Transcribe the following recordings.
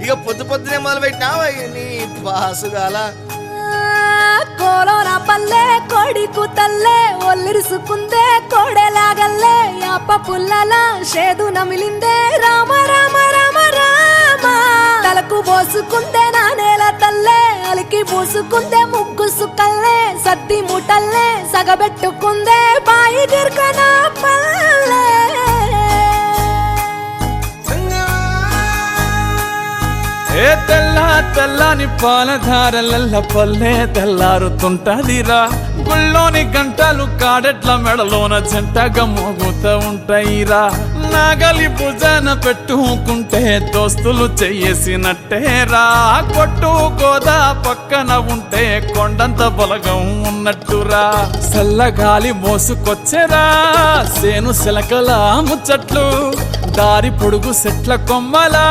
ఇక పొద్దు పొద్దునే మొదలు పెట్టినావా నీ బాసుగాల కోలోన పల్లె కొడికు తల్లే ఒల్లిరుసుకుందే కోడెలాగల్లే యాప పుల్లల షేదు నమిలిందే రామ రామ రామ రామ తలకు పోసుకుందే నా నేల తల్లే అలికి పూసుకుందే ముగ్గు సుక్కల్లే సద్ది ముటల్లే సగబెట్టుకుందే బాయి గిర్కన పల్లె ఏ తెల్లని పాలధారలల్ల పల్లె తెల్లారుతుంటదిరా గుళ్ళోని గంటలు కాడెట్ల మెడలోన జంటగా మోగుతూ ఉంటాయిరా నాగలి భుజాన పెట్టుకుంటే దోస్తులు చెయ్యేసినట్టేరా కొట్టు గోదా పక్కన ఉంటే కొండంత బలగం ఉన్నట్టురా చల్లగాలి మోసుకొచ్చెరా సేను శిలకల ముచ్చట్లు దారి పొడుగు సెట్ల కొమ్మలా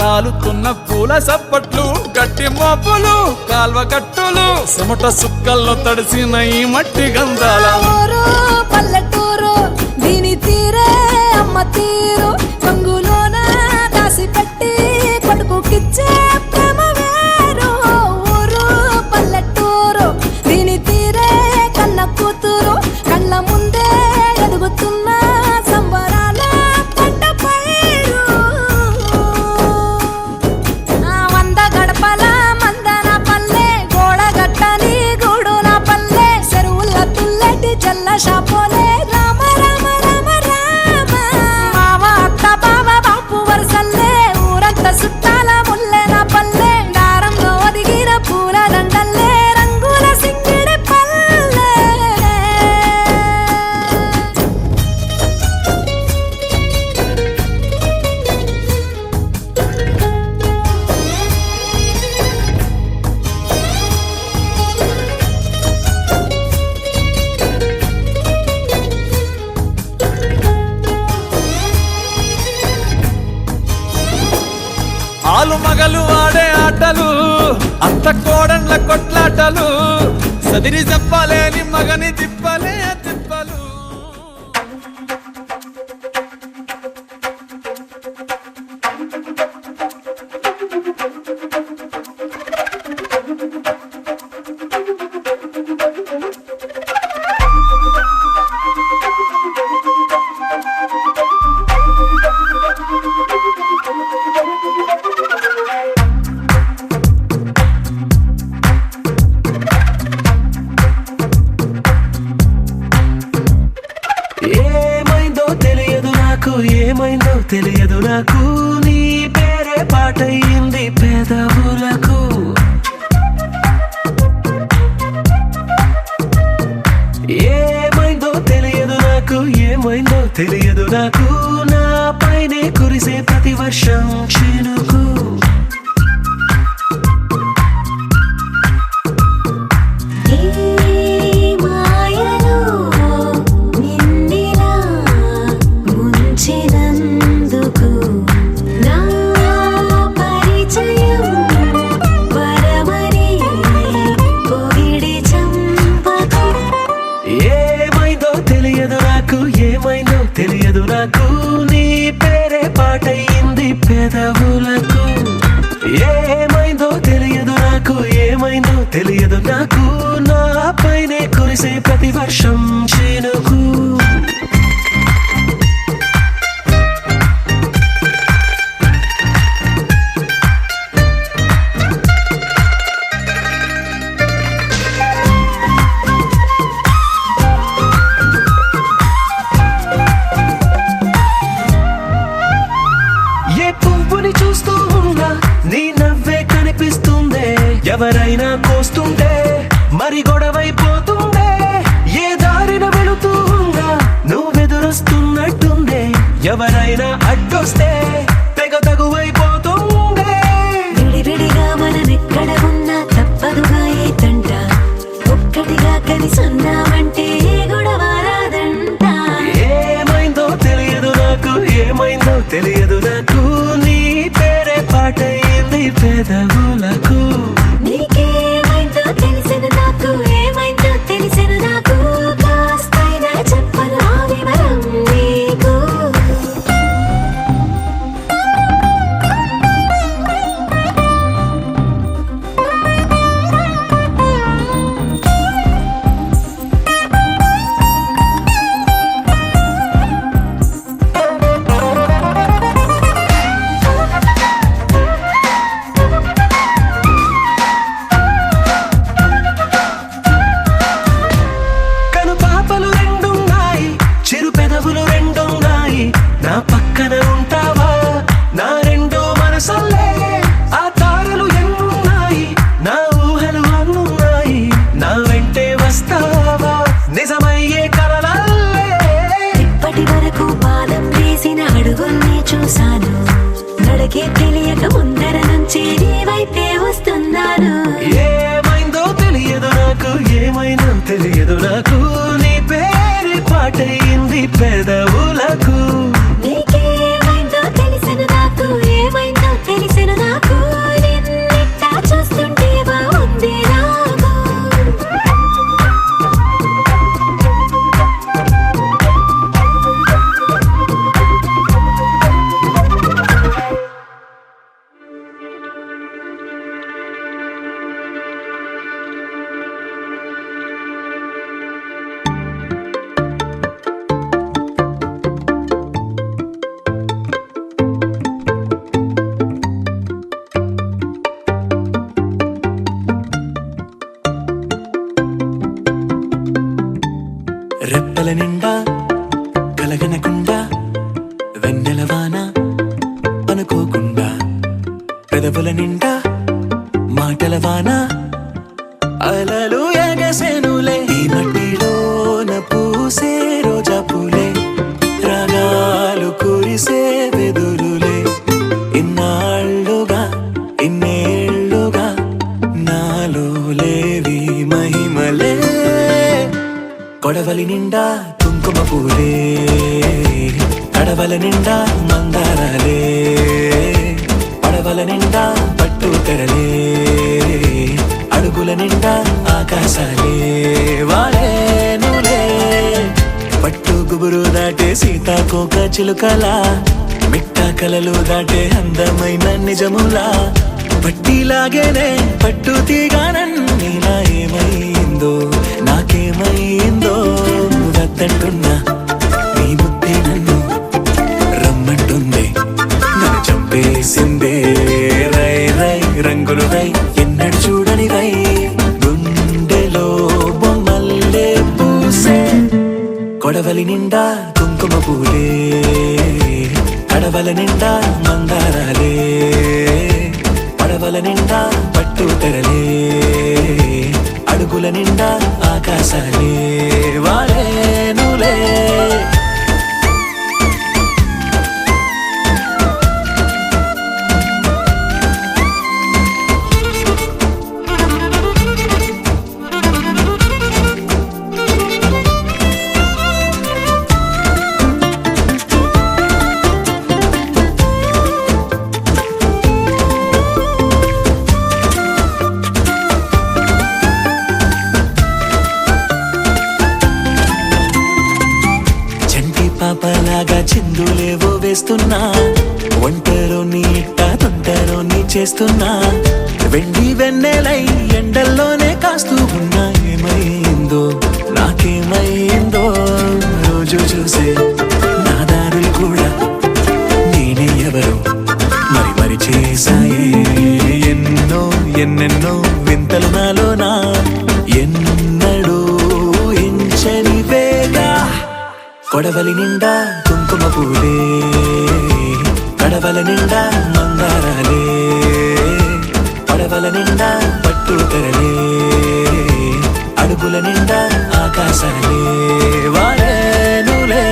రాలుతున్న పూల సప్పట్లు గట్టి మోపులు కాల్వ గట్టులు చెమట సుక్కల్లో తడిసిన ఈ మట్టి గంధాల పల్లెటూరు దీని తీరే అమ్మ తీరు కంగులోన దాసి పెట్టి కొడుకుకిచ్చే ప్రేమ వేరు ఊరు పల్లెటూరు దీని తీరే కన్న కూతురు కళ్ళ ముందే ఎదుగుతున్న సంబరాల పంట పైరు వంద గడపల మందన పల్లె గోడ గట్టని గూడు నా పల్లె చెరువుల తుల్లటి జల్ల షాపోలే రామ రామ రామ రామ మావ అత్త బావ బాపు వరసల్లే ఊరంత సుట్టాల ముల్లె నా పల్లె దారంలో ఒదిగిన పూల దండల్లే రంగుల సింగిడి పల్లె ఆలు మగలు ఆడే ఆటలు అత్త కోడన్ల కొట్లాటలు సదిరి చెప్పలేని మగని తిప్పలే తిప్పలు ఏమైందో తెలియదు నాకు నీ పేరే పాటయింది పెదవులకు ఏమైందో తెలియదు నాకు ఏమైందో తెలియదు నాకు నా పైనే కురిసే ప్రతి వర్షం చినుకు తెలియదు నాకు నీ పేరే పాటయింది పెదవులకు ఏమైందో తెలియదు నాకు ఏమైందో తెలియదు నాకు నా పైనే కురిసే ప్రతి వర్షం చినుకు చూస్తూ ఉన్నా నీ నవ్వే కనిపిస్తుందే ఎవరైనా కోస్తుంటే మరి గొడవైపోతుందే ఏ దారిన వెళుతూ ఉన్నా నువ్వెదురొస్తున్నట్టుందే ఎవరైనా అడ్డొస్తే తెగ తగువైపోతుందే విడివిడిగా మనమెక్కడ ఉన్నా తప్పదుగా ఏ తంట ఒక్కటిగా కలిసున్నామంటే గొడవ రాదంట ఏమైందో తెలియదు నాకు ఏమైందో తెలియదు నాకు నీ పేరే పాటయింది పెదవులకు నీకేమైందో తెలిసిన నాకు ఏమైందో తెలిసిన నాకు కాస్తైనా చెప్పను ఆ వివరం నీకు తెలియక ముందర నుంచి నీ వైపే వస్తున్నాను. ఏమైందో తెలియదు నాకు, ఏమైనా తెలియదు నాకు, నీ పేరు పాటయింది పెదవులకు. నీకేమైందో తెలిసిన నాకు, ఏమైందో తెలిసిన నాకు, నిన్నిట్టా చూస్తుంటే బాగుంది నాకు. రెప్పల నిండా కలగనకుండా వెన్నెలవాన అనుకోకుండా పెదవుల నిండా మాటల వాన అలలు ఎగసెనులే. ఈ మట్టిలోన పూసే రోజా పూలే, రాగాలు కురిసే వెదురులే. ఇన్నాళ్ళుగా ఇన్నేళ్ళుగా నాలో లేవి మహిమలే. కొడవలి నిండా కుంకుమ పూలే, కడవల నిండా మందారాలే. పడవల నిండా పట్టు తెరలే, అడుగుల నిండా ఆకాశాలే. వాలేనులే పట్టు గుబురు దాటే సీతాకోక చిలుకలా, మిట్ట కలలు దాటే అందమైన నిజములా. పట్టిలాగేనే పట్టు తీగానన్నీలా ఏమైందో నాకేమైందో. వద్దంటున్నా నీ బుద్ధి నన్ను రమ్మంటుంది, నన్ను చంపేసిందే. రై రై రంగులు రై ఎన్నడు చూడని రై, గుండెలో బొమ్మల్లే పూసే. కొడవలి నిండా కుంకుమ పూలే, కడవల నిండా మందారాలే. పడవల నిండా పట్టు తెరలే, అడుగుల నిండా ఆకాశాలే. వాలేనులే పాపలాగా చిందులేవో వేస్తున్నా, ఒంటరో నీ ఇట్ట తొంటరో నీ చేస్తున్నా. వెండి వెన్నెలై ఎండల్లోనే కాస్తూ ఉన్నా. ఏమైందో నాకేమైందో రోజు చూసే నా దారులు కూడా నేనే ఎవరో మరి మరి చేశాయే. ఎన్నో ఎన్నెన్నో వింతలు నాలోనా, ఎన్నడూ ఎంచని వేగా. కొడవలి నిండా కుంకుమ పూలే, కడవల నిండా మందారాలే. పడవల నిండా పట్టు తెరలే, అడుగుల నిండా ఆకాశాలే. వాలేనులే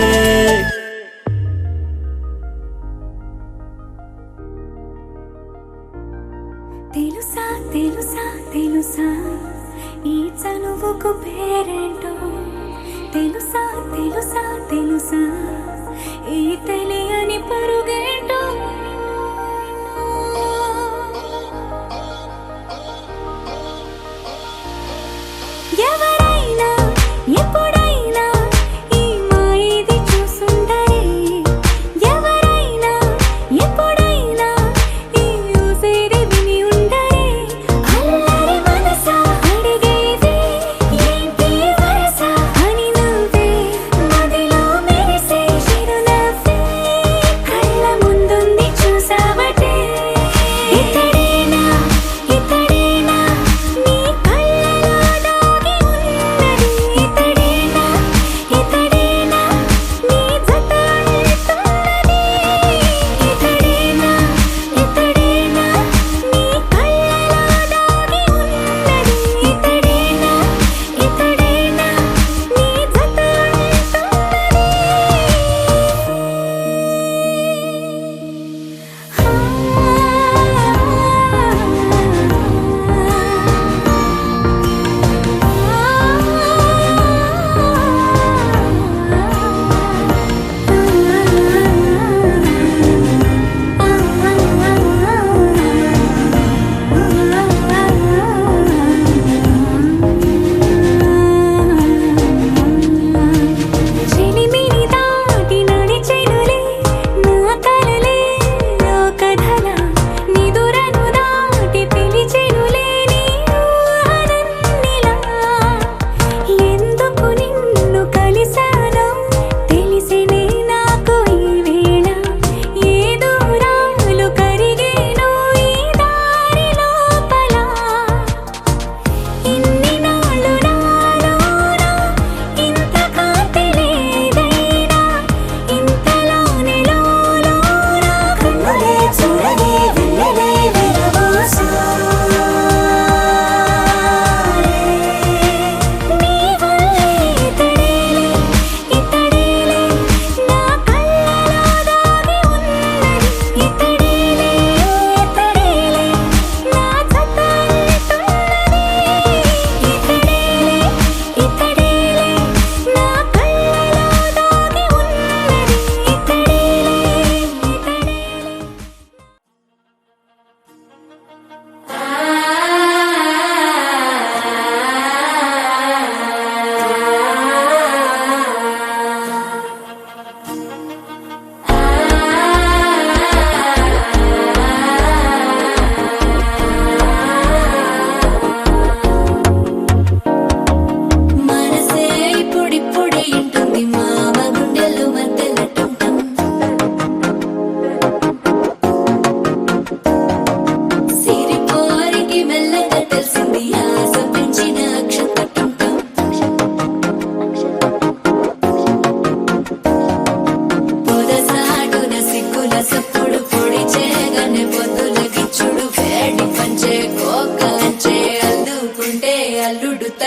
తెలుసా తెలుసా తెలుసా ఈ చనువుకు పేరేంటో. తెలుసా తెలుసా తెలుసా ఈ తెలియని పరుగేంటో. ఎవరైనా ఎప్పుడైనా ఈ మాయది చూసుండరే. ఎవరైనా ఎప్పుడైనా ఈ ఊసేది విని ఉండరే. అల్లరి మనసా అడిగేది ఏంటి వరస అని నువ్వే మదిలో మెరిసే చిరునవ్వే. కళ్ళ ముందుంది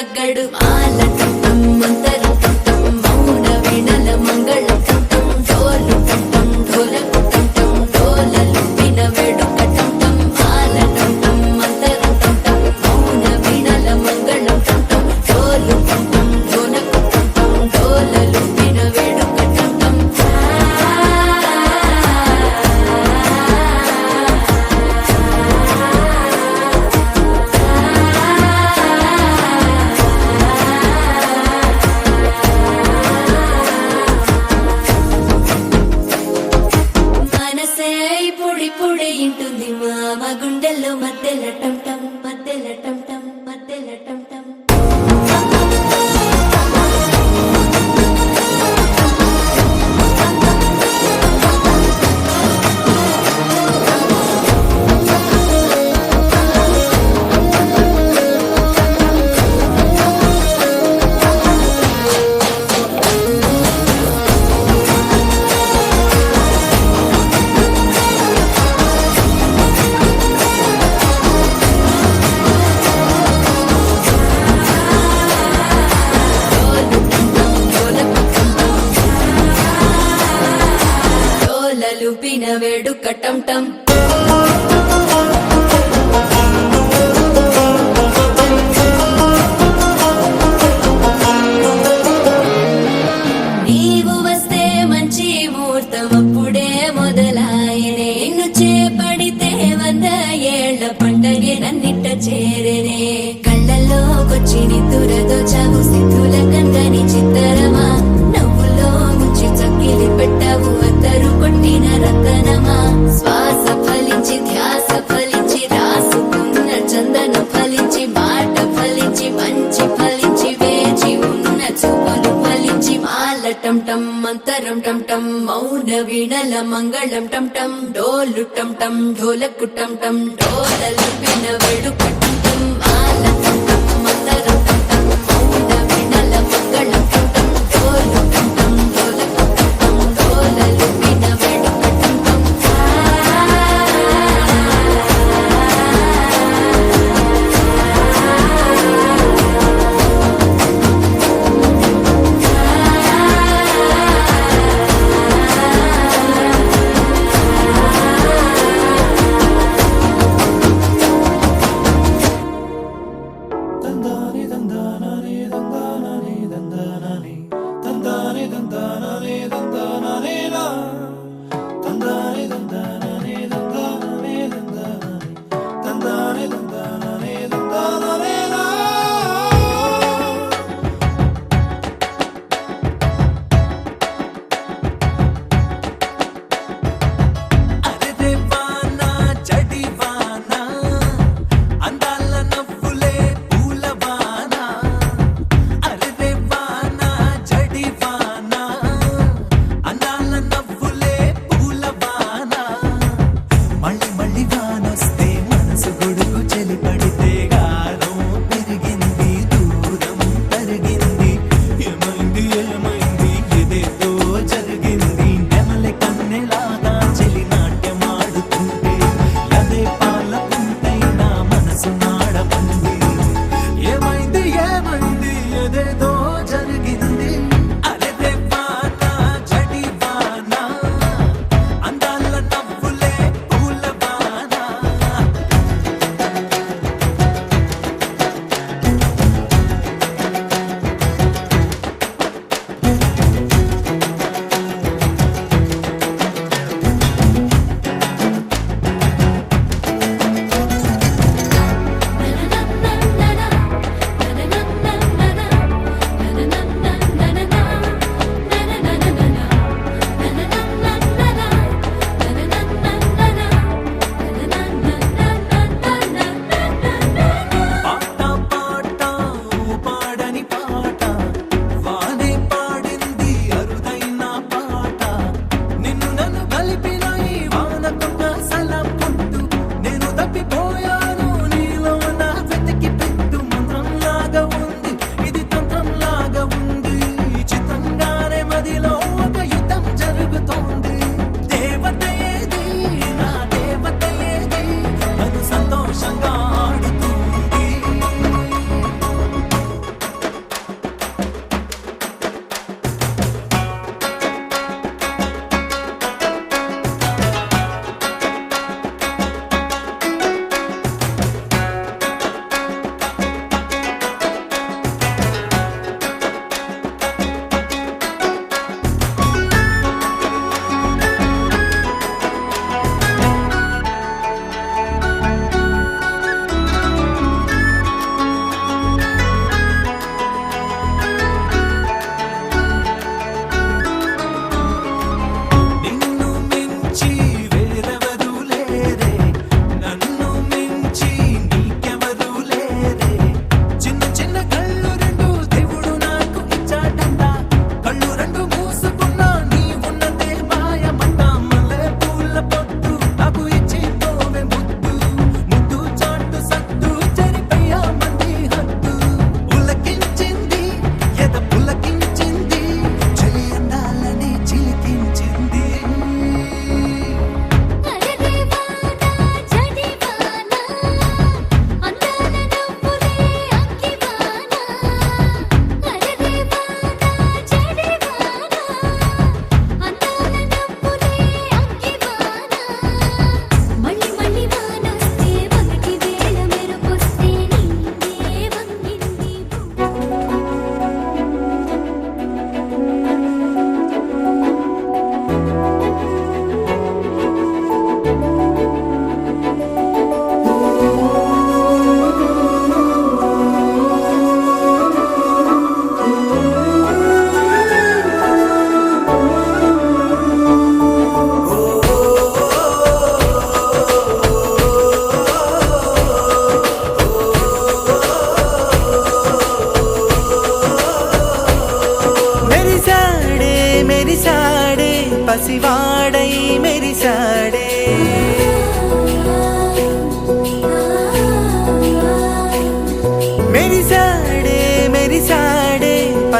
తగ్గడు మాల టం మంతరం టం మౌన వీణల మంగళం టం డోలు టం ఢోలకు టం డోలలు విన వేడుక టం మాల టం మంతరం టం మౌన వీణల మంగళం టం డోలు టం ఢోలకు టం డోలలు విన వేడుక టం మనసే పొడి పొడి ఇంటుంది మామ గుండెల్లో మధ్యల టం టం మధ్యల టం టం మధ్యల టం టం డోలలు పిన వేడుక టం టం నీవు వస్తే మంచి ముహూర్తం అప్పుడే మొదలాయనే నిన్ను చేపడితే 100 ఏళ్ల పండగే నన్నిట్ట చేరేనే కళ్ళల్లోకొచ్చి నిద్దురదోచావు సిద్ధుల కందని చిత్తరమా నవ్వులో ముంచి చక్కిలి పెట్టావు అద్దరు కొట్టిన రతనమా శ్వాస ఫలించి ధ్యాస ఫలించి రాసుకున్న చందన ఫలించి మాట ఫలించి మంచి ఫలించి వేచి ఉన్న చూపులు ఫలించి మాల టం టం మంతరం టం టం మౌన వీణల మంగళం టం టం డోలు టం టం ఢోలకు టం టం డోలలు విన వేడుక టం టం మాల టం టం మంతరం టం టం మౌన వీణల మంగళం టం టం డోలు టం టం ఢోలకు టం టం డోలలు విన వేడుక టం టం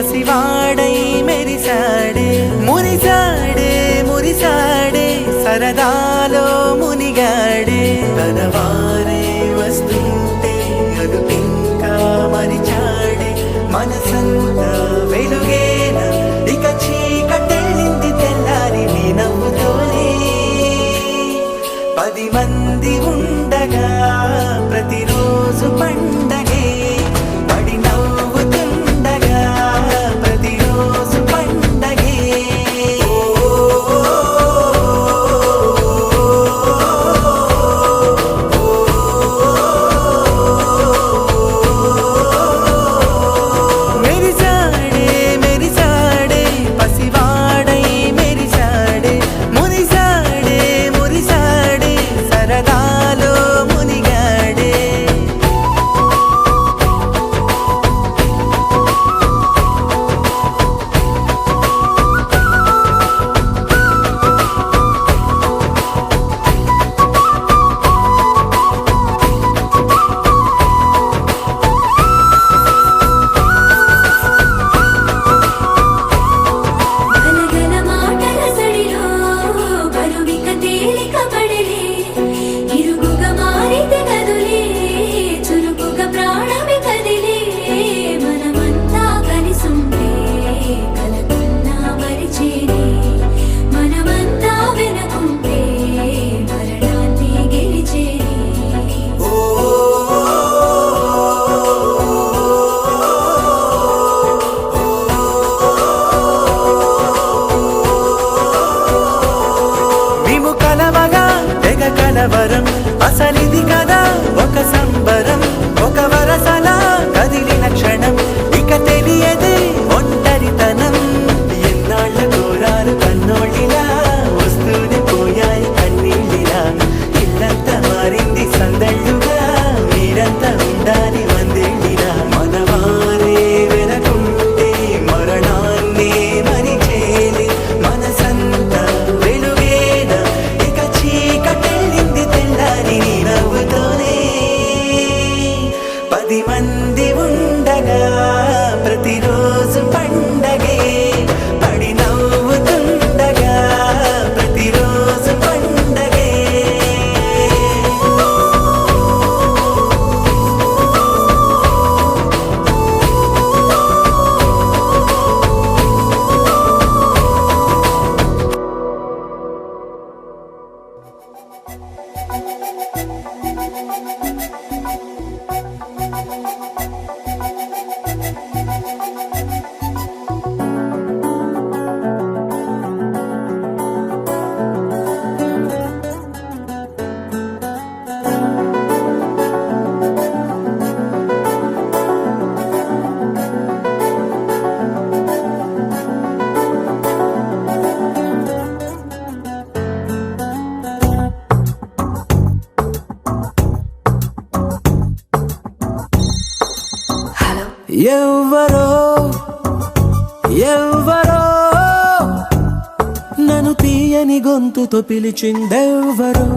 పసివాడై మెరిసాడే మురిసాడే మురిసాడే సరదాలో మునిగాడే తన వారే వస్తుంటే అదుపింకా మరిచాడే మనసంతా వెలుగేన ఇక చీకటెళ్ళింది తెల్లారి నీ నవ్వుతోనే 10 మంది ఉండగా ప్రతిరోజు పండగే పడి నవ్వుతుండగా ప్రతిరోజు పండగే మెరిసాడే మెరిసాడే పసివాడై మెరిసాడే మురిసాడే మురిసాడే సరదాలో మునిగాడే గలగల మాటల సడిలో బరువిక తేలిక పడలే ఇరుగుగా మారితే కదులే చురుకుగా ప్రాణమి కదిలే మనమంతా కలిసుంటే కలకున్నా మరిచేనే మనమంతా వెనకుంటే మరణాన్ని గెలిచేనే మేము కలవగా తెగ కలవరం అసలిది కదా ఒక సంబరం ఒక వరసలా కదిలిన క్షణం ఇక తెలియదే ఒంటరితనం ఎన్నాళ్ళ కోరాలు కన్నోళ్ళిలా వస్తూనే పోయాయి కన్నీళ్ళిలా ఇల్లంతా మారింది సందళ్ళుగా మీరంతా ఉండాలి వందేళ్ళిలా మనవారే వెనకుంటే మరణాన్ని మరిచేలి మనసంతా వెలుగేన ఇక చీకటెళ్ళింది తెల్లారి నీ నవ్వుతోనే 10 మంది ఉండగా ప్రతిరోజు పండగే పడి నవ్వుతుండగా ప్రతిరోజు పండగే ఎవ్వరో ఎవ్వరో నన్ను తీయని గొంతుతో పిలిచిందెవ్వరో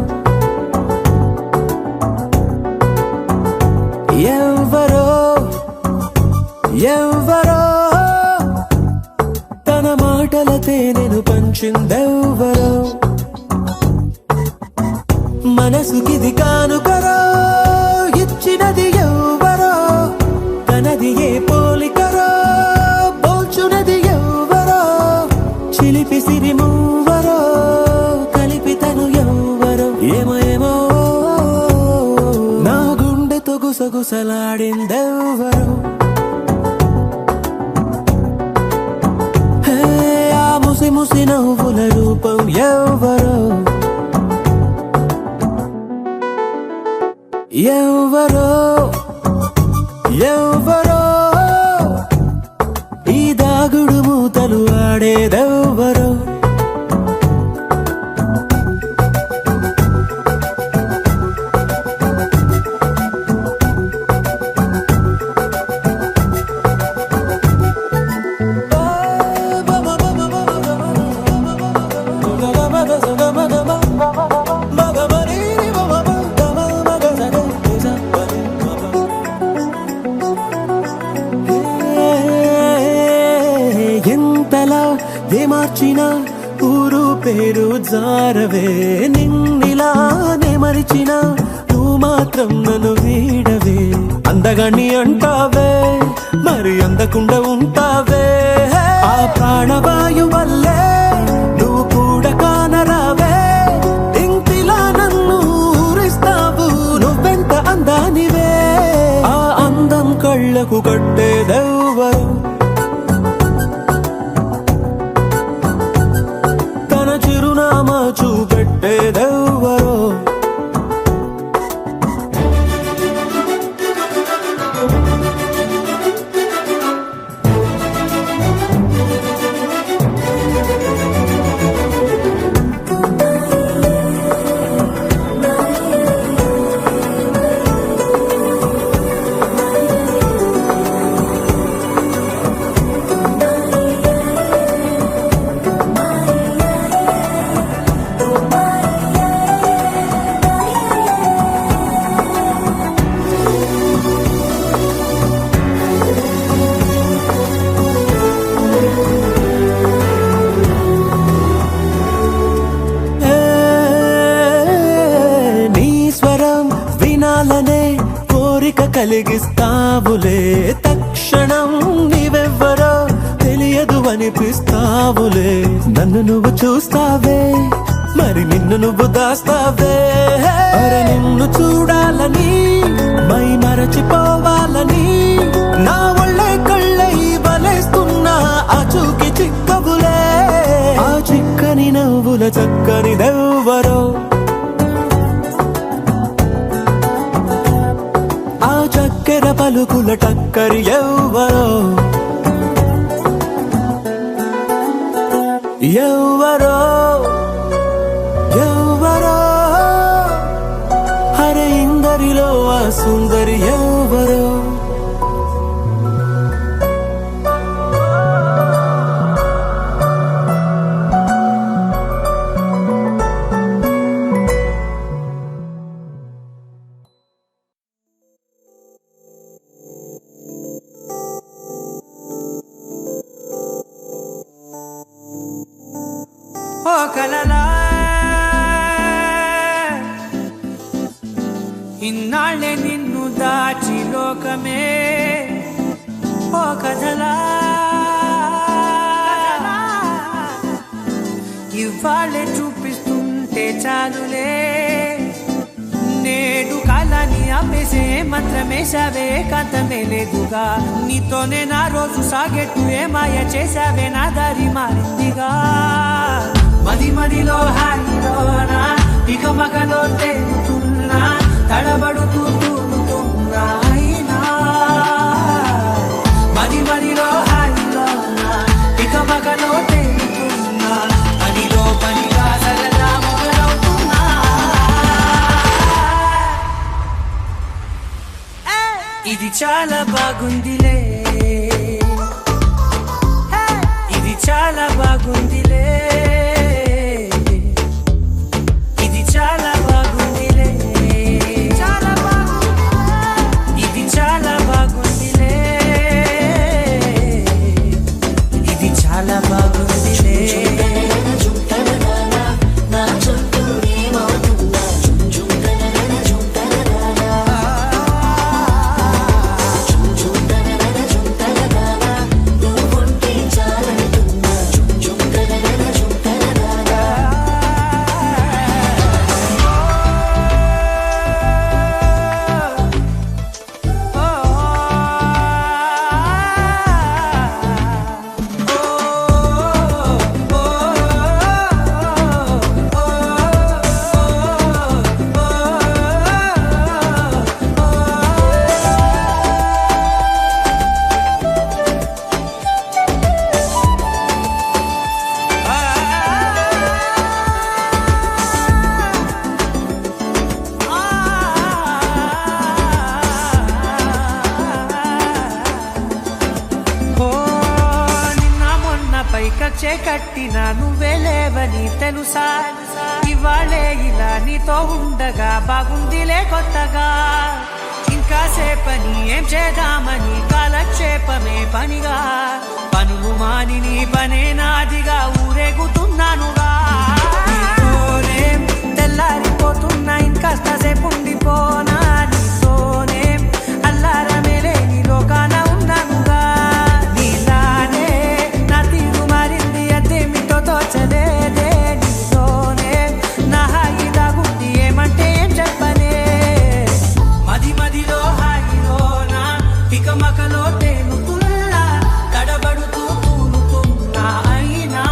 ఎవ్వరో ఎవ్వరో తన మాటల తేనెను పంచిందెవ్వరో మనసుకిది కానుకరో ఇచ్చినది ఎవ్వరో తనది ఏ పోలికరో పోల్చునది ఎవ్వరో చిలిపి సిరి మూవరో కలిపి తను ఎవ్వరో ఏమో ఏమో నా గుండెతో గుసగుసలాడిందెవ్వరో హే, ఆ ముసి ముసి నవ్వుల రూపం ఎవ్వరో ఎవ్వరో ఎవ్వరో ఈ దాగుడు మూతలు ఆడేదెవ్వరో మార్చిన ఊరు పేరు జారవే నిన్నిలానే మరిచిన నువ్వు మాత్రం నన్ను వీడవే అందగాన్ని అంటావే మరి అందకుండా ఉంటావే ఆ ప్రాణవాయు వల్లే నువ్వు కూడా కానరావే ఇంటిలా నన్ను ఊరిస్తావు నువ్వెంత అందానివే ఆ అందం కళ్ళకు కట్టేదెవ్వరు తన చిరునామా చూపెట్టేదెవ్వరో కోరిక కలిగిస్తావులే తక్షణం నీవెవ్వరో తెలియదు అనిపిస్తావులే నన్ను నువ్వు చూస్తావే మరి నిన్ను నువ్వు దాస్తావే అరే నిన్ను చూడాలని మై మరచిపోవాలని నా ఒళ్ళే కళ్ళై వలేస్తున్నా ఆ చూకి చిక్కవులే ఆ చిక్కని నవ్వుల చక్కనిదెవ్వరో చక్కెర పలుకుల టక్కరి ఎవ్వరో ఎవ్వరో ఎవ్వరో హరే ఇందరిలో ఆ సుందరి ఎవ్వరో ఓ కలలా ఇన్నాళ్ళే నిన్ను దాచి లోకమే ఓ కథలా ఇవాళ్ళే చూపిస్తుంటే చాలులే నేడు కాలాన్ని ఆపేసే మంత్రమేశావే కాంతమే లేదుగా నీతోనే నా రోజు సాగెట్టు ఏ మాయ చేశావే నా దారి మారిందిగా మది మదిలో హాయిలోనా ఇక మగలో తేలుతున్నా తడబడుతూ తూలుతున్నా అయినా మది మదిలో హాయిలోనా ఇక మగలో తేలుతున్నా పనిలో పనిగా సరదా మొదలవుతున్నా ఇది చాలా బాగుందిలే ఇది చాలా బాగుందిలే కచ్చే కట్టినా నువ్వే లేవని తెలుసా ఇవాళే ఇలా నీతో ఉండగా బాగుందిలే కొత్తగా ఇంకా సేపని ఏం చేద్దామని కాలక్షేపమే పనిగా పనులు మాని నీ పనే నాదిగా ఊరేగుతున్నానుగా నీతోనే తెల్లారిపోతున్నా ఇంకాస్త సేపు ఉండిపోనా నీతోనే అల్లారమే లేని లోకాన ఉన్నానుగా నీలానే నా తీరు మారింది అదేమిటో తోచలేదే నీతోనే నా హాయి దాగుంది ఏమంటే ఏం చెప్పనే మది మదిలో హాయిలోనా తికమకలో తేలుతున్నా తడబడుతూ తూలుతున్నా అయినా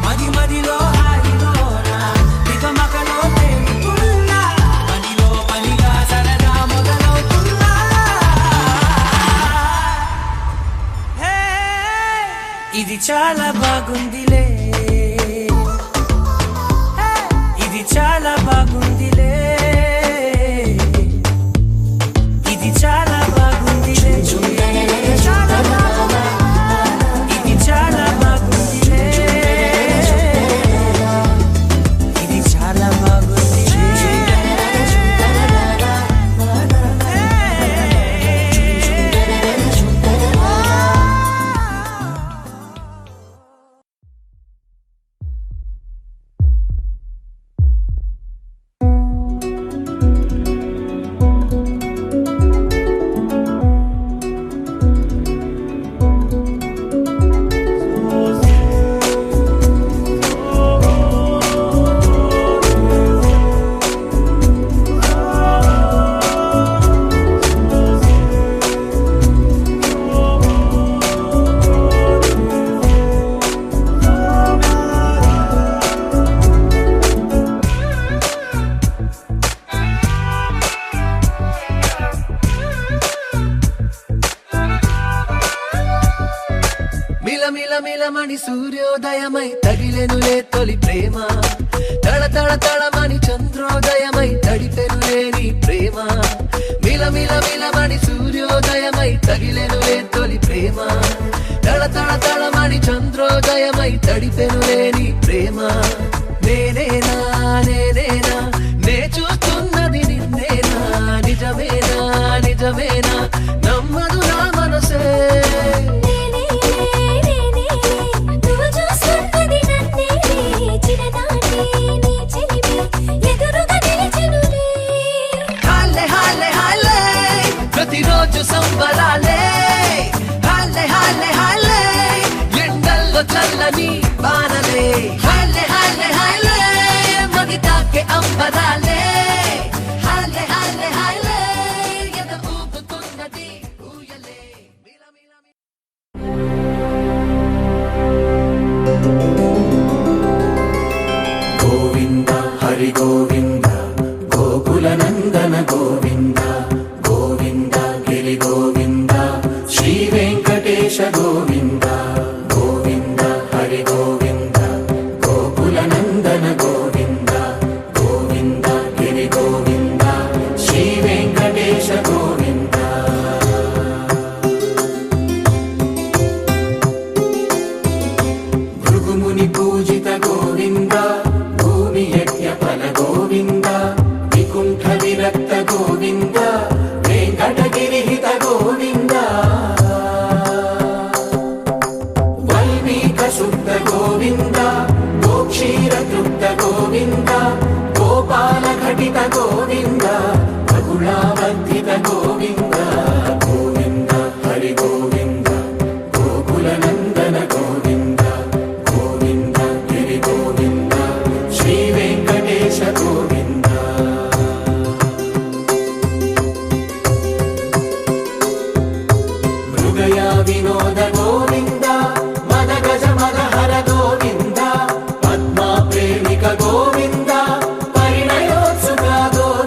మది మదిలో హాయిలోనా తికమకలో తేలుతున్నా పనిలో పనిగా సరదా మొదలవుతున్నా హే, ఇది చాలా బాగుందిలే ఇది చాలా బాగుందిలే ఇది చాలా బాగుందిలే చాలా బాగుంది. ఇది చాలా బాగుందిలే ఇది చాలా బాగుందిలే మిలమిలమని సూర్యోదయమై తగిలెనులే తొలి ప్రేమ తడ తడ తడమని చంద్రోదయమై తడిపెనులే నీ ప్రేమ మిలమిలమని సూర్యోదయమై తగిలెనులే తొలి ప్రేమ తడ తడ తడమని చంద్రోదయమై తడిపెనులే నీ ప్రేమ నేనేనా నేనేనా నే చూస్తున్నది నిన్నేనా నిజమేనా నిజమేనా నమ్మదు నా మనసే ప్రతిరోజు సంబరాలే హాలే హాలే హాలే ఎండల్లో చల్లని బాణలే హాలే హాలే హాలే మగితాకే అంబరాలే హాలే హాలే హాలే ఎద ఊపుతున్నది ఊయలే గోవింద హరి గోవింద గోకుల నందన గోవింద గోవింద గిరి గోవింద శ్రీ వెంకటేశ గోవింద గోవింద హరి గోవింద గోకుల నందన గోవింద గోవింద గిరి గోవింద శ్రీ వెంకటేశ గోవింద భృగుముని పూజిత గోవింద భూమి యజ్ఞ ఫల గోవింద వికుంఠ విరక్త గోవింద వెంకటగిరిహిత గోవింద వల్మీక శుద్ధ గోవింద గోక్షీర తృప్త గోవింద గోపాల ఘటిత గోవింద బహుళావర్ధిత గోవింద గోవింద హరి గోవింద గోకుల నందన గోవింద గోవింద గిరి గోవింద శ్రీ వెంకటేశ గోవింద మృగయా వినోద గోవింద మద గజ మద హర గోవింద పద్మా ప్రేమిక గోవింద పరిణయోత్సుక గోవింద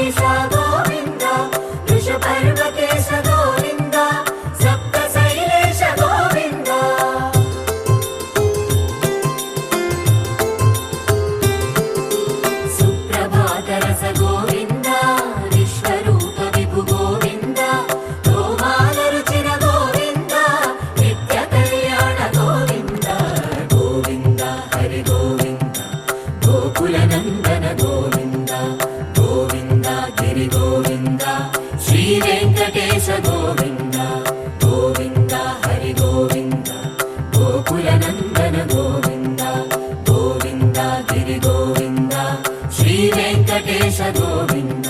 శ్రీశ గోవింద వృషపర్వకేశ గోవింద సప్త శైలేశ గోవింద సుప్రభాత రస గోవింద విశ్వరూప విభు గోవింద గోమాల రుచిర గోవింద నిత్య కళ్యాణ గోవింద గోవింద హరి గోవింద గోకుల నందన గోవింద గోవింద గిరి గోవింద శ్రీ వెంకటేశ గోవింద గోవింద హరి గోవింద గోకుల నందన గోవింద గోవింద గిరి గోవింద శ్రీ వెంకటేశ గోవింద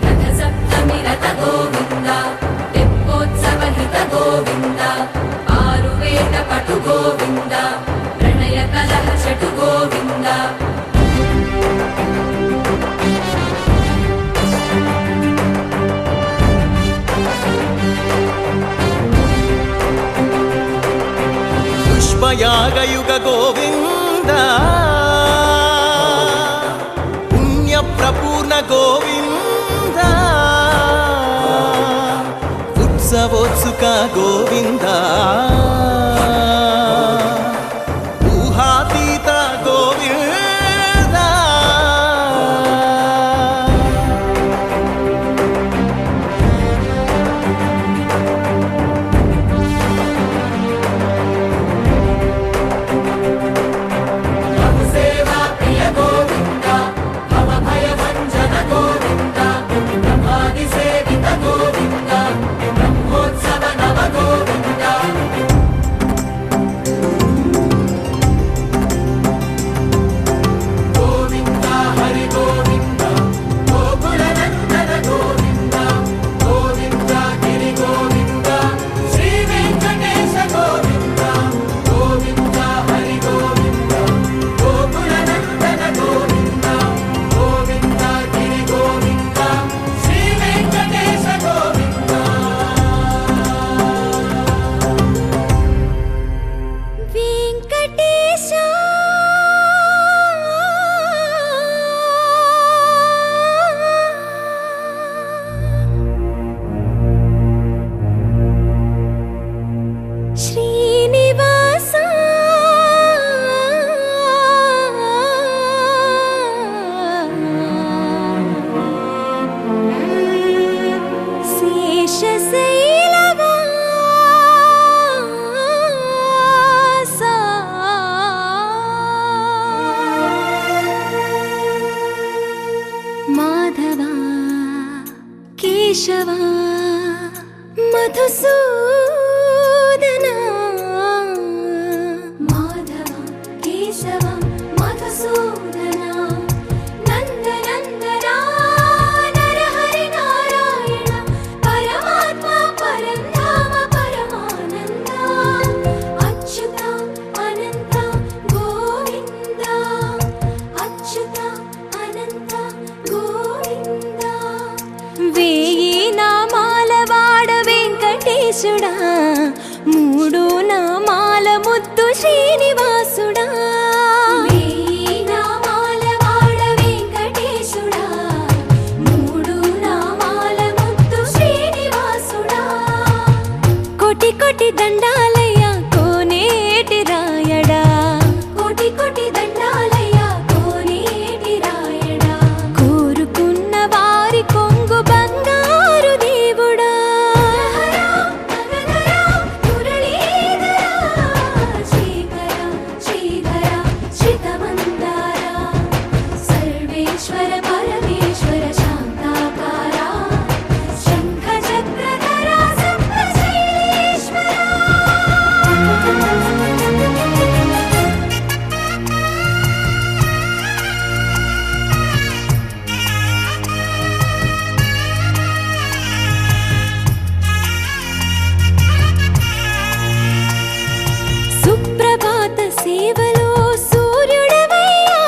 రథ సప్తమి రథ గోవింద తెప్పోత్సవ హిత గోవింద ఆరువేద పటు గోవింద ప్రణయ కలహ షటు గోవింద పుష్పయాగయుగ గోవింద పుణ్య ప్రపూర్ణ గోవింద ఉత్సవోత్సుక గోవింద ఊహాతీత గోవింద సేవా ప్రియ గోవింద భవ భయ భంజన గోవింద బ్రహ్మాది సేవిత గోవింద బ్రహ్మోత్సవ నవ గోవింద గోవింద హరి గోవింద గోకుల నందన గోవింద గోవింద గిరి గోవింద శ్రీ వెంకటేశ గోవింద గోవింద హరి గోవింద గోకుల నందన గోవింద గోవింద గిరి గోవింద శ్రీ వెంకటేశ గోవింద వెంకటేశ శ్రీనివాస శేషశైలవాస మాధవ కేశవ మధుసూదన మాధవ కేశవ మధుసూదన నందనందన నరహరి నారాయణ పరమాత్మ పరంధామ పరమానంద అచ్యుత అనంత గోవింద అచ్యుత అనంత గోవింద వేయి నామాల వాడ వెంకటేశుడా మూడు నామాల ముద్దు శ్రీనివాసుడా వేయి నామాల వాడ వెంకటేశుడా మూడు నామాల ముద్దు శ్రీనివాసుడా కోటి కోటి దండాలయ్య కోనేటి రాయడా కోటి కోటి దండాలయ్య కోనేటి రాయడా కోరుకున్న వారి కొంగు బంగారు దేవుడా శ్రీకర శ్రీధర శ్రితమందార సర్వేశ్వర పరమేశ్వర శాంతాకార శంఖ చక్రధర సప్త శైలేశ్వర సుప్రభాత సేవలో సూర్యుడవయ్యా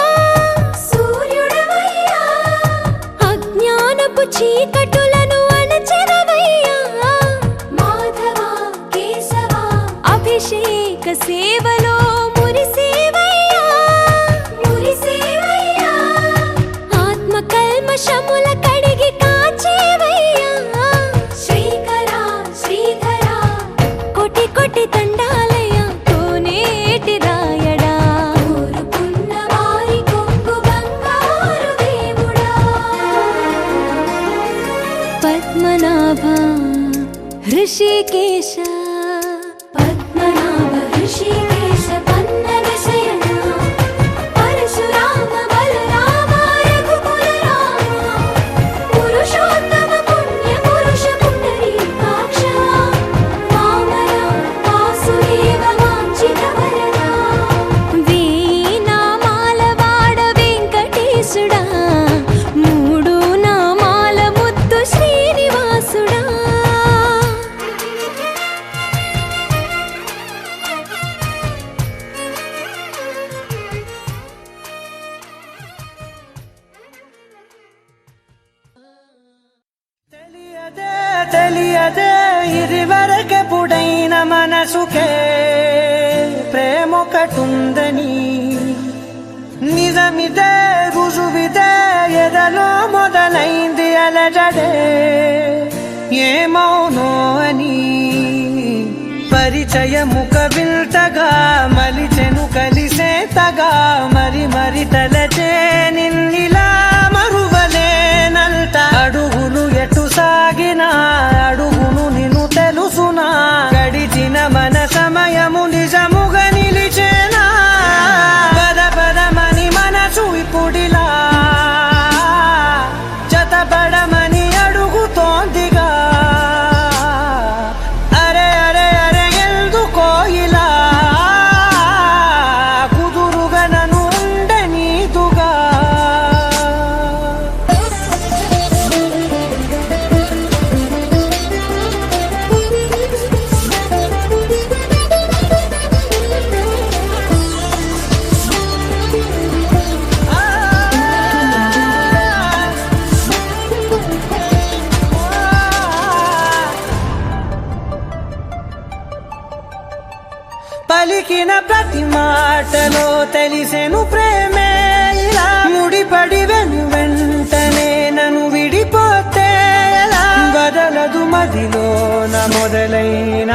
సూర్యుడవయ్యా చీకటులను అణచెదవయ్యా మాధవ కేశవ అభిషేక సేవలో మురిసేవయ్యా మురిసేవయ్యా ఆత్మ కల్మషముల కడిగి కాచేవయ్యా శ్రీకర శ్రీధర కోటి కోటి దండాలయ్యా కోనేటి రాయడా కోరుకున్న వారి కొంగు బంగారు దేవుడా పద్మనాభ హృషికేశ పద్మనాభ హృషికేశ పన్నగ శయన పరశురామ బలరామ రఘుకుల రామ పురుషోత్తమ పుణ్య పురుష పుండరీకాక్ష వామన వాసుదేవ వాంఛిత వరద వేయి నామాల వాడ వెంకటేశుడా మూడు నామాల ముద్దు శ్రీనివాసుడా తెలియదే తెలియదే ఇదివరకెప్పుడైన మనసుకే ప్రేమొకటుందని నిజమిదే రుజువిదే ఎదలో మొదలైంది అలజడే ఏమౌనో అని పరిచయముక విల్తగా మలిచెను కలిసేతగా మరి మరి తలచే నిన్నిలా మరువలేనంత అడుగులు ఎటు సాగినా అడుగును నిన్ను తెలుసునా గడిచిన మన సమయము నిజముగా నిలిచేనా పద పదమని మనసు ఇప్పుడిలా జతపడమని అడుగుతోందిగా అరే అరే అరే ఎందుకో ఇలా కుదురుగా నన్ను ఉండనీదుగా పలికిన ప్రతి మాటలో తెలిసెను ప్రేమే ఇలా ముడిపడి వెంటనే నన్ను విడిపోతే ఎలా బదలదు మదిలోన మొదలైన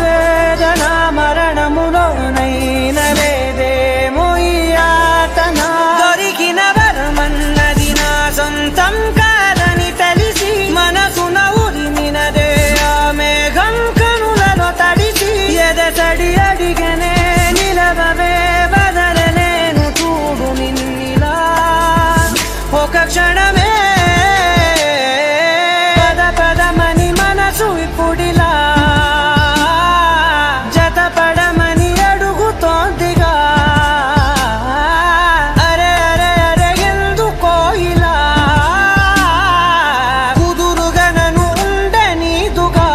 వేదన మరణములోనైన లేదేమో ఈ యాతన దొరికిన వరమన్నది నా సొంతం కాదని తెలిసి మనసున ఉరిమినదే ఆ మేఘం కనులలో తడిసి ఎదసడి అడిగనే నిలవవే బదలలేను చూడు నిన్నిలా ఒక క్షణమే పద పదమని మనసు ఇప్పుడిలా జతపడమని అడుగుతోందిగా అరే అరే అరే ఎందుకో ఇలా కుదురుగా నన్ను ఉండనీదుగా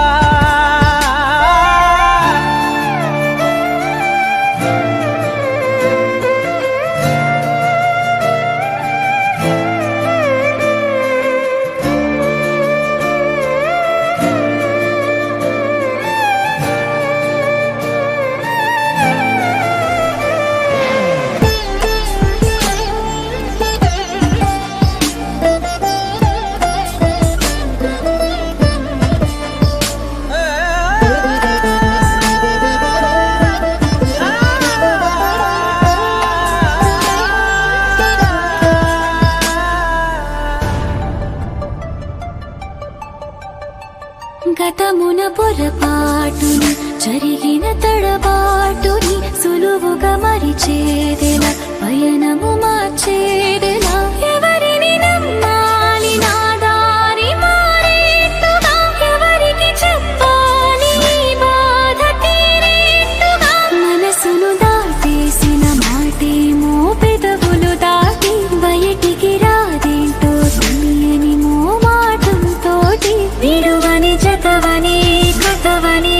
గతమున పొరపాటుని జరిగిన తడబాటుని సులువుగా మరిచేదెలా పయనము మార్చేదెలా ఎవరిని నమ్మాలి నా దారి మారేట్టుగా ఎవరికి చెప్పాలి ఈ బాధ తీరేట్టుగా మనసును దాటేసిన మాటేమో పెదవులు దాటి బయటికి రాదేంటో తెలియని మోమాటంతోటి విడువని జతవని కథవని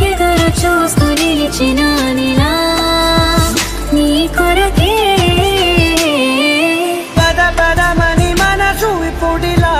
ఎదురు చూస్తూ నిలిచినానిలా నీ కొరకే పద పదమని మనసు ఇప్పుడిలా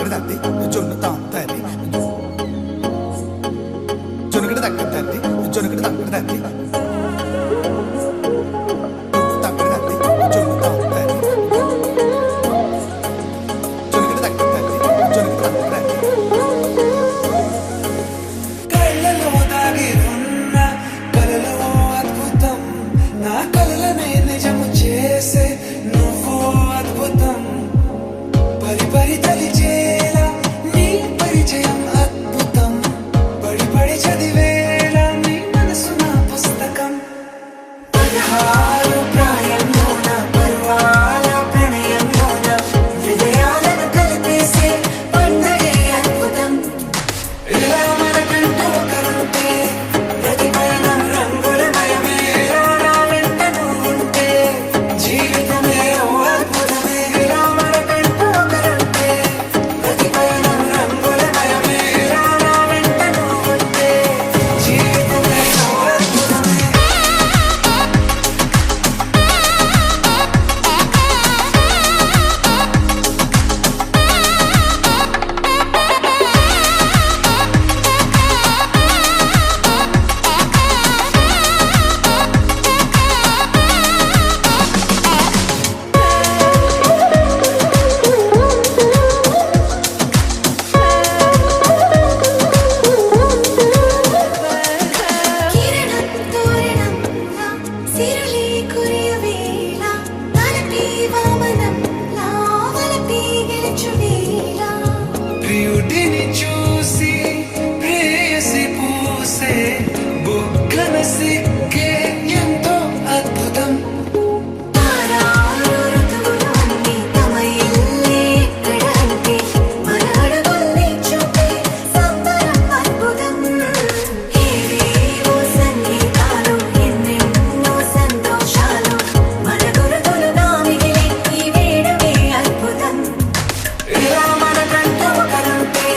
తంగడదండి జొన్ను తాంతది జొనుగడ తగ్గదండి జొనుగడ తగ్గదండి తగ్గదండి జొన్ను తాంతది జొనుగడ తగ్గదండి జొనుగడ తగ్గదండి కళ్ళలో దాగి ఉన్న కలలో అద్భుతం నా కలలనే నిజము చేసే నువ్వు అద్భుతం పరి పరి తలిచేలా నీ పరిచయం అద్భుతం పడి పడి చదివేలా నీ మనసు నా పుస్తకం 16 ప్రాయంలోన పర్వాల ప్రణయంలోన హృదయాలను కలిపేసే పండగే అద్భుతం ఇలా మనకంటూ ఒకరుంటే ప్రతిపైన రంగులమయమే నా వెంట నువ్వుంటే జీవితమే ఓ అద్భుతమే ఇలా మనకంటూ ఒకరుంటే ప్రతిపైన రంగులమయమే నా వెంట నువ్వుంటే జీవితమే ఓ అద్భుతమే కిరణం తోరణంలా సిరులే కురియవేళ తలపి వామనంలా వలపి గెలుచువేళ ప్రియుడిని చూసి ప్రేయసి పూసే బుగ్గన సిక్కే ఎంతో అద్భుతం తారాలు ఋతువులోని తమ ఇల్లే ఎక్కడ అంటే మన అడుగుల్ని చూపే సంబరం అద్భుతం ఏవేవో సంగీతాలు ఎన్నెన్నో సంతోషాలు మన గురుతులుగా మిగిలే ఈ వేడుకే అద్భుతం ఇలా మనకంటూ ఒకరుంటే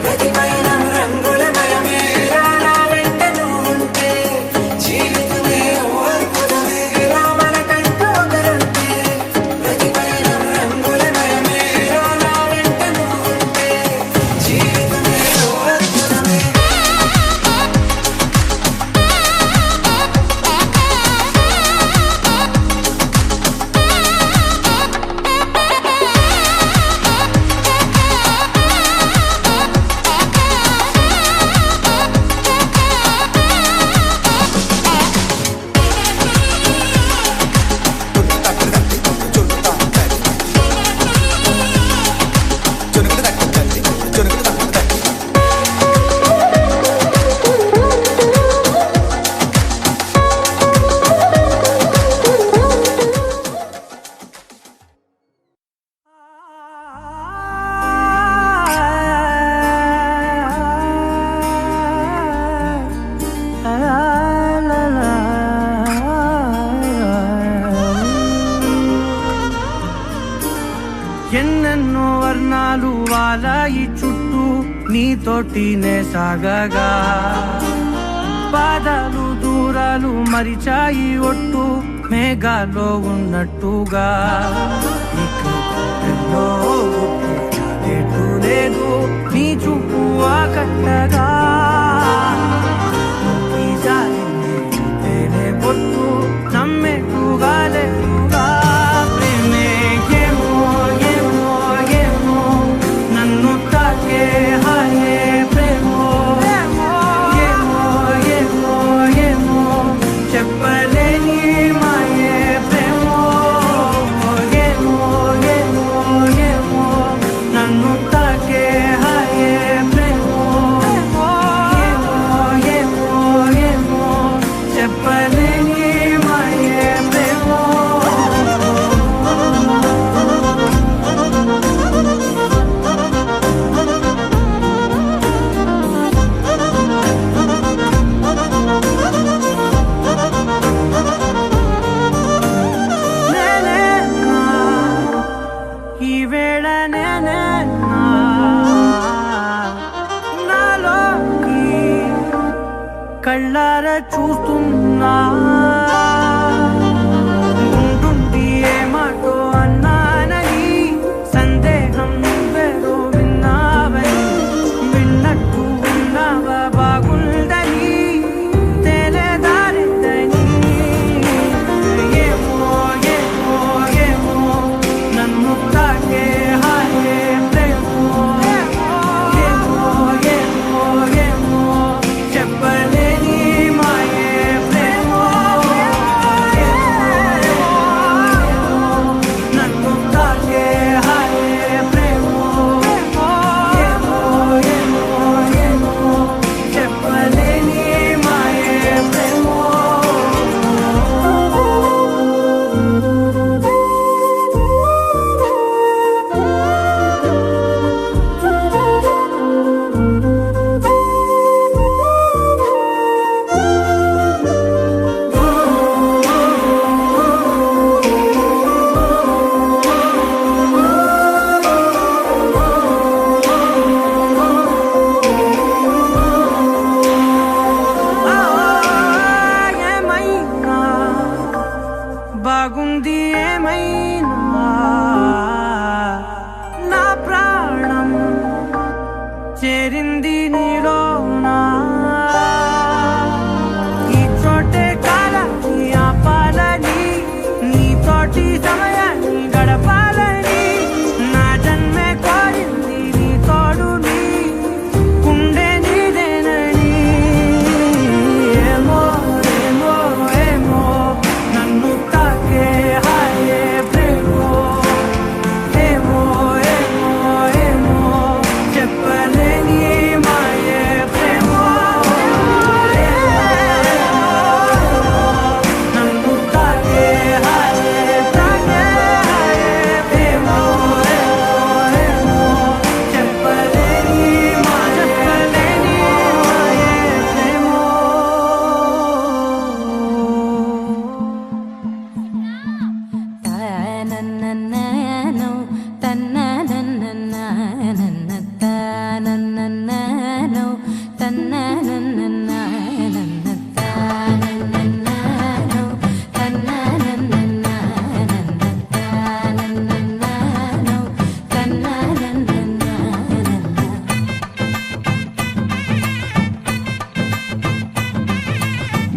ప్రతిపైన రంగులమయమే నా వెంట నువ్వుంటే జీవితమే ఓ అద్భుతమే ఇలా మనకంటూ ఒకరుంటే ప్రతిపైన రంగులమయమే నా వెంట నువ్వుంటే జీవితమే ఓ అద్భుతమే జొన్ను తాంతది జొనుగడ తగ్గదండి జొనుగడ తగ్గదండి ఎన్నెన్నో వర్ణాలు వాలాయి చుట్టూ నీతోటినే సాగగా పాదాలు దూరాలు మరిచాయి ఒట్టు మేఘాలో ఉన్నట్టుగా ఇక ఎన్నో గుర్తు చాలేటు లేదు నీ చూపు ఆకట్టగా ఈ జాలిని చూస్తేనే పొట్టు నమ్మేట్టుగా లేటుగా ప్రేమే ఏమో ఏమో ఏమో నన్ను తాకే హాయే ప్రేమో ఏమో ఏమో ఏమో చెప్పలేని మాయే ప్రేమో ఏమో ఏమో ఏమో నన్ను తాకే హాయే ప్రేమో ఏమో ఏమో ఏమో చెప్పలేని మాయే ప్రేమో నేనే నా ఈ వేళ నేనే నా నాలోకి కళ్ళారా చూస్తున్నా ఉంటుండి ఏ మాటో అన్నానని సందేహం నువ్వేదో విన్నా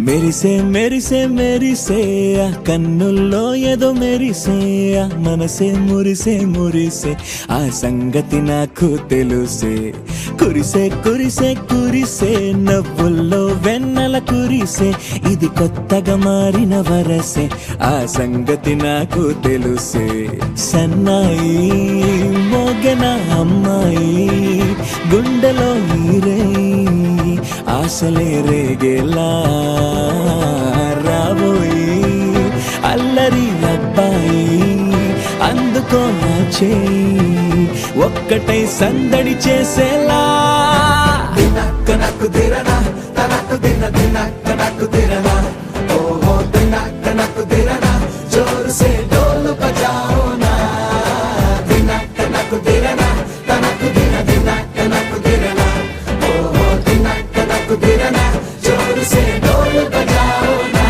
మెరిసే మెరిసే మెరిసే ఆ కన్నుల్లో ఏదో మెరిసే ఆ మనసే మురిసే మురిసే ఆ సంగతి నాకు తెలుసే కురిసే కురిసే కురిసే నవ్వుల్లో వెన్నెల కురిసే ఇది కొత్తగా మారిన వరసే ఆ సంగతి నాకు తెలుసే సన్నాయి మోగెన అమ్మాయి గుండెలో ఈరే ఆశలే రేగేలా రాబోయి అల్లరి అబ్బాయి అందుకో నా చేయి ఒక్కటై సందడి చేసేలా దినక్క నక్కు దిరనా తనక్కు దిన దినక్క నక్కు దిరనా ఓహో దినక్క నక్కు దిరనా జోరు సే డోలు బజాओ నా దినక్క నక్కు దిరనా తనక్కు దిన దినక్క నక్కు దిరనా ఓహో దినక్క నక్కు దిరనా జోరు సే డోలు బజాओ నా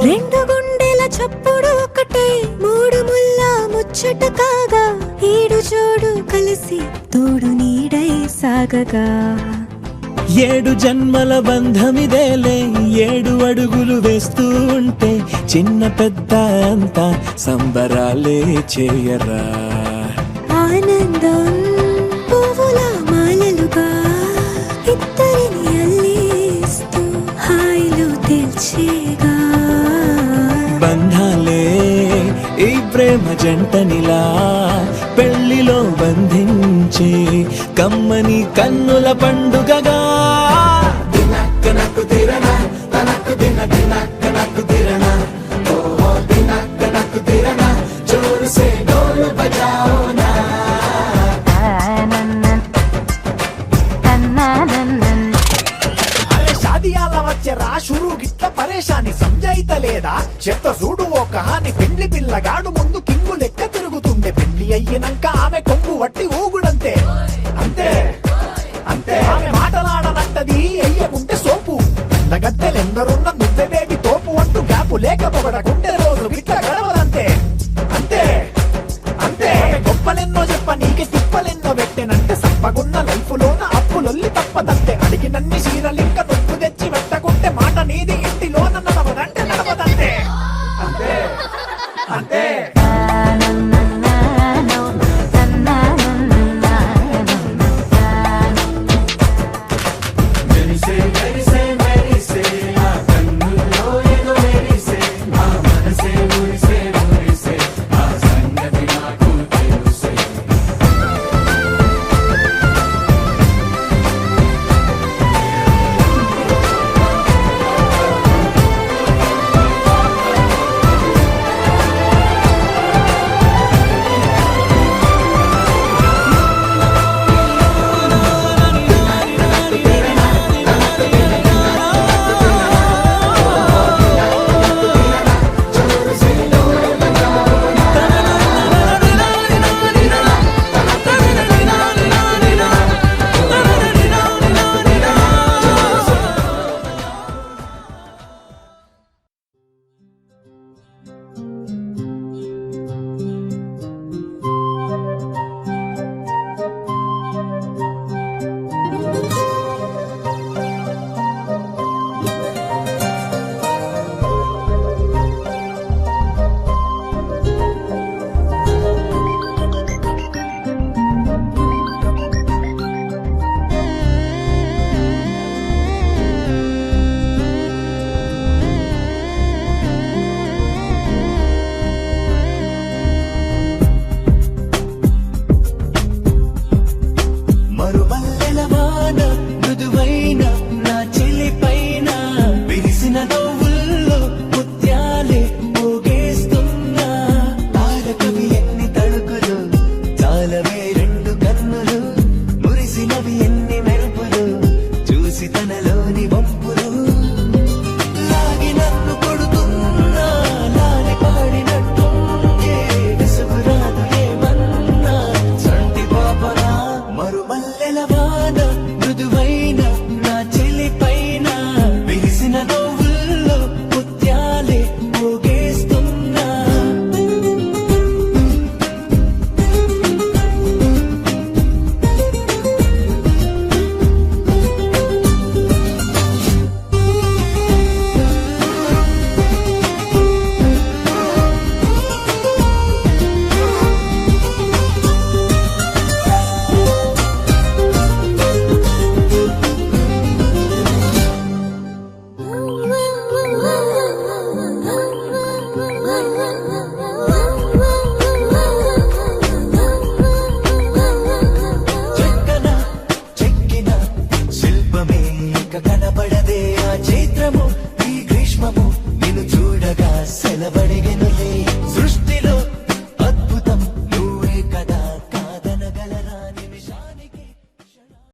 రెండు గుండెల చప్పుడు ఒకటై మూడు ముల్ల ముచ్చట కాగా ఈడు జోడు కలిసి తోడు నీడై సాగగా ఏడు జన్మల బంధమిదేలే ఏడు అడుగులు వేస్తూ ఉంటే చిన్న పెద్ద అంతా సంబరాలే చేయరా ఆనందం పువ్వుల మాలలుగా ఇద్దరిని అల్లేస్తూ హాయిలో తేల్చేగా బంధాలే ఈ ప్రేమ జంటనిలా పెళ్లిలో బంధించే కమ్మని కన్నుల పండుగగా దినక్క నక్కు దిరనా తనక్కు దిన దినక్క నక్కు దిరనా ఓహో దినక్క నక్కు దిరనా జోరు సే డోలు బజాओ నా అరే షాదియాల వచ్చెరా షురు గిట్ల పరేషాని సంజాయితలేదా చెత్త చూడు ఓ కహాని పెండ్లి పిల్లగాడు ముందు కింగు లెక్క తిరుగుతుండే పెళ్లి అయ్యినంక ఆమె కొంగు వట్టి ఊగుడంతే అంతే అంతే ఆమె మాటలాడనంటది అయ్యకుంటే సోపు నగద్దెలెందరున్న నువ్వెవేవి తోపు అంటూ గ్యాపు లేక పొగడకుంటే రోజు గిట్ల గడవదంతే అంతే అంతే ఆమె గొప్పలెన్నో చెప్ప నీకే తిప్పలెన్నో పెట్టెనంటే సప్పగున్న లైఫ్ లోన అప్పులొల్లి తప్పదంతే అడిగినన్ని చీరలింక నువ్వు తెచ్చి పెట్టకుంటే మాట నీది ఇంటిలోన నడవదంటే నడవదంతే అంతే అంతే మెరిసే మెరిసే మెరిసే ఆ కన్నుల్లో ఏదో మెరిసే ఆ మనసే మురిసే